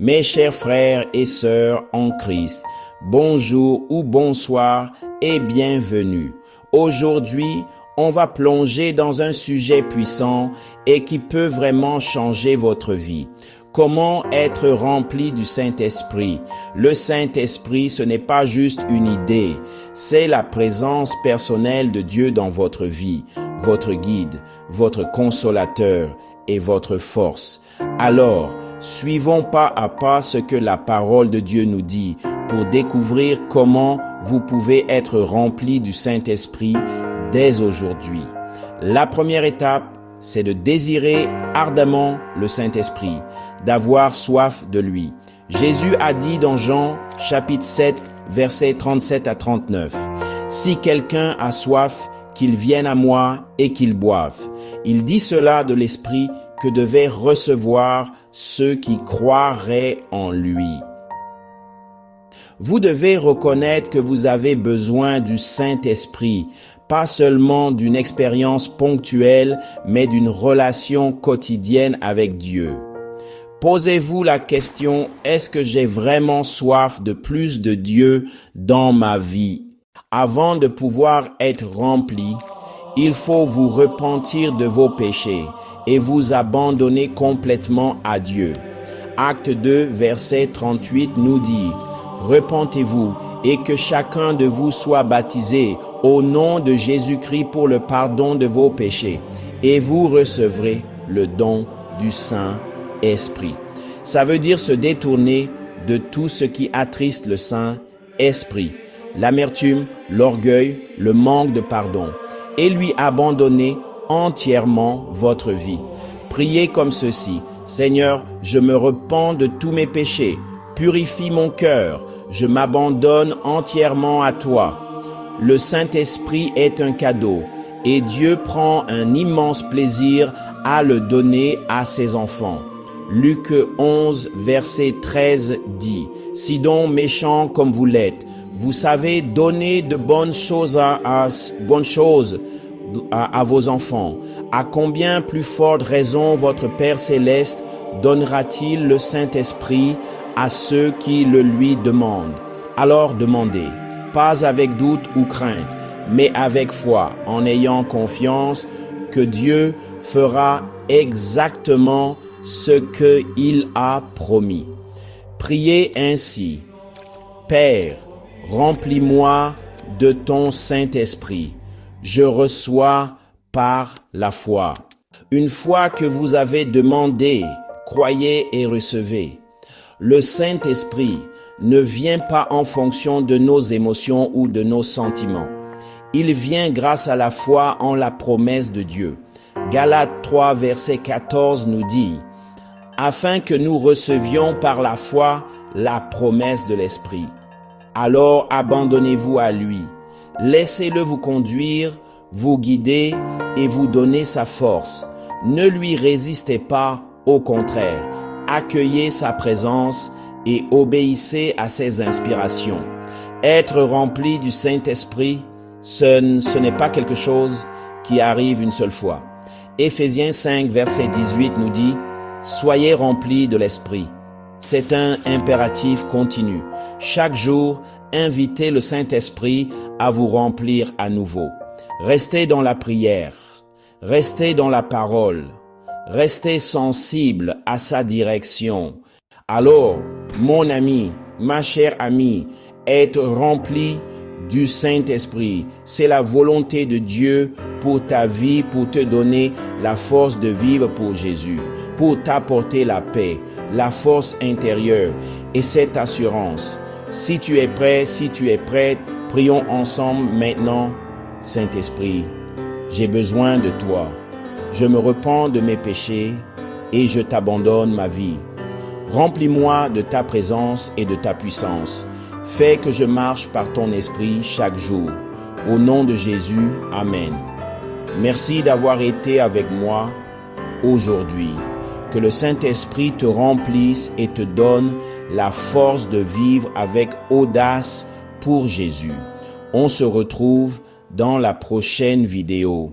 Mes chers frères et sœurs en Christ, bonjour ou bonsoir et bienvenue. Aujourd'hui, on va plonger dans un sujet puissant et qui peut vraiment changer votre vie. Comment être rempli du Saint-Esprit? Le Saint-Esprit, ce n'est pas juste une idée, c'est la présence personnelle de Dieu dans votre vie, votre guide, votre consolateur et votre force. Alors, suivons pas à pas ce que la parole de Dieu nous dit pour découvrir comment vous pouvez être rempli du Saint-Esprit dès aujourd'hui. La première étape, c'est de désirer ardemment le Saint-Esprit, d'avoir soif de lui. Jésus a dit dans Jean chapitre 7, versets 37 à 39, « Si quelqu'un a soif, qu'il vienne à moi et qu'il boive. » Il dit cela de l'Esprit que devaient recevoir ceux qui croiraient en lui. Vous devez reconnaître que vous avez besoin du Saint-Esprit, pas seulement d'une expérience ponctuelle, mais d'une relation quotidienne avec Dieu. Posez-vous la question, est-ce que j'ai vraiment soif de plus de Dieu dans ma vie? Avant de pouvoir être rempli, il faut vous repentir de vos péchés et vous abandonner complètement à Dieu. Acte 2, verset 38 nous dit, « Repentez-vous et que chacun de vous soit baptisé au nom de Jésus-Christ pour le pardon de vos péchés, et vous recevrez le don du Saint-Esprit. » Ça veut dire se détourner de tout ce qui attriste le Saint-Esprit, l'amertume, l'orgueil, le manque de pardon, et lui abandonner entièrement votre vie. Priez comme ceci, « Seigneur, je me repens de tous mes péchés, purifie mon cœur, je m'abandonne entièrement à toi. » Le Saint-Esprit est un cadeau et Dieu prend un immense plaisir à le donner à ses enfants. Luc 11, verset 13 dit, « Si donc méchants comme vous l'êtes, vous savez donner de bonnes choses à vos enfants, à combien plus forte raison votre Père Céleste donnera-t-il le Saint-Esprit à ceux qui le lui demandent? Alors demandez, pas avec doute ou crainte, mais avec foi, en ayant confiance que Dieu fera exactement ce qu'il a promis. » Priez ainsi, « Père, remplis-moi de ton Saint-Esprit. Je reçois par la foi. » Une fois que vous avez demandé, croyez et recevez. Le Saint-Esprit ne vient pas en fonction de nos émotions ou de nos sentiments. Il vient grâce à la foi en la promesse de Dieu. Galates 3, verset 14 nous dit, « Afin que nous recevions par la foi la promesse de l'Esprit. Alors abandonnez-vous à lui. Laissez-le vous conduire, vous guider et vous donner sa force. Ne lui résistez pas, au contraire. Accueillez sa présence et obéissez à ses inspirations. » Être rempli du Saint-Esprit, ce n'est pas quelque chose qui arrive une seule fois. Éphésiens 5, verset 18 nous dit, « Soyez remplis de l'Esprit. » C'est un impératif continu. Chaque jour, invitez le Saint-Esprit à vous remplir à nouveau. Restez dans la prière, restez dans la parole, restez sensible à sa direction. Alors, mon ami, ma chère amie, être rempli du Saint-Esprit, c'est la volonté de Dieu pour ta vie, pour te donner la force de vivre pour Jésus, pour t'apporter la paix, la force intérieure et cette assurance. Si tu es prêt, si tu es prête, prions ensemble maintenant. Saint-Esprit, j'ai besoin de toi. Je me repens de mes péchés et je t'abandonne ma vie. Remplis-moi de ta présence et de ta puissance. Fais que je marche par ton esprit chaque jour. Au nom de Jésus, Amen. Merci d'avoir été avec moi aujourd'hui. Que le Saint-Esprit te remplisse et te donne la force de vivre avec audace pour Jésus. On se retrouve dans la prochaine vidéo.